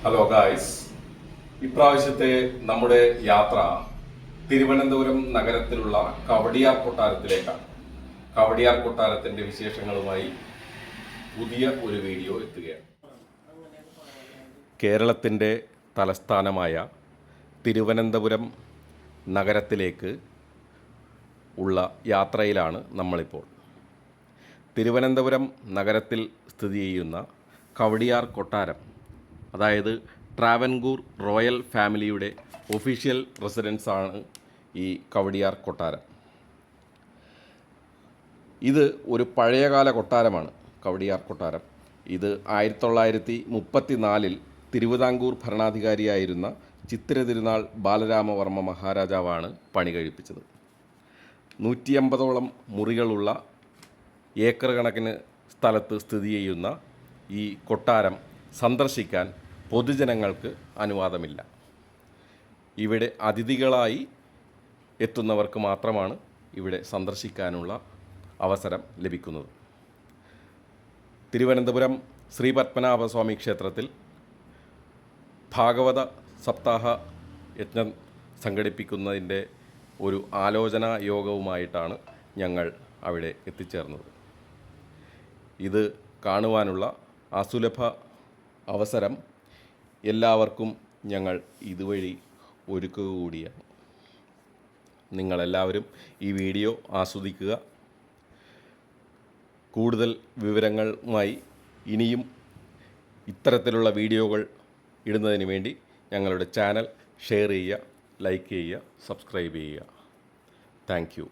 Hello guys, ഇപ്രാവശ്യത്തെ നമ്മുടെ യാത്ര തിരുവനന്തപുരം നഗരത്തിലുള്ള കവടിയാർ കൊട്ടാരത്തിലേക്കാണ്. കവടിയാർ കൊട്ടാരത്തിന്റെ വിശേഷങ്ങളുമായി പുതിയ ഒരു വീഡിയോ എത്തുകയാണ്. കേരളത്തിൻ്റെ തലസ്ഥാനമായ തിരുവനന്തപുരം നഗരത്തിലേക്ക് ഉള്ള യാത്രയിലാണ് നമ്മളിപ്പോൾ. തിരുവനന്തപുരം നഗരത്തിൽ സ്ഥിതി ചെയ്യുന്ന കവടിയാർ കൊട്ടാരം, അതായത് ട്രാവൻകൂർ റോയൽ ഫാമിലിയുടെ ഒഫീഷ്യൽ റെസിഡൻസാണ് ഈ കവടിയാർ കൊട്ടാരം. ഇത് ഒരു പഴയകാല കൊട്ടാരമാണ്. കവടിയാർ കൊട്ടാരം ഇത് 1934 തിരുവിതാംകൂർ ഭരണാധികാരിയായിരുന്ന ചിത്തിര തിരുനാൾ ബാലരാമവർമ്മ മഹാരാജാവാണ് പണി കഴിപ്പിച്ചത്. 150ഓളം മുറികളുള്ള ഏക്കർ കണക്കിന് സ്ഥലത്ത് സ്ഥിതി ചെയ്യുന്ന ഈ കൊട്ടാരം സന്ദർശിക്കാൻ പൊതുജനങ്ങൾക്ക് അനുവാദമില്ല. ഇവിടെ അതിഥികളായി എത്തുന്നവർക്ക് മാത്രമാണ് ഇവിടെ സന്ദർശിക്കാനുള്ള അവസരം ലഭിക്കുന്നത്. തിരുവനന്തപുരം ശ്രീ പത്മനാഭസ്വാമി ക്ഷേത്രത്തിൽ ഭാഗവത സപ്താഹ യജ്ഞം സംഘടിപ്പിക്കുന്നതിൻ്റെ ഒരു ആലോചനാ യോഗവുമായിട്ടാണ് ഞങ്ങൾ അവിടെ എത്തിച്ചേർന്നത്. ഇത് കാണുവാനുള്ള അസുലഭ അവസരം എല്ലാവർക്കും ഞങ്ങൾ ഇതുവഴി ഒരുക്കുക കൂടിയാണ്. നിങ്ങളെല്ലാവരും ഈ വീഡിയോ ആസ്വദിക്കുക. കൂടുതൽ വിവരങ്ങളുമായി ഇനിയും ഇത്തരത്തിലുള്ള വീഡിയോകൾ ഇടുന്നതിന് വേണ്ടി ഞങ്ങളുടെ ചാനൽ ഷെയർ ചെയ്യുക, ലൈക്ക് ചെയ്യുക, സബ്സ്ക്രൈബ് ചെയ്യുക. Thank you.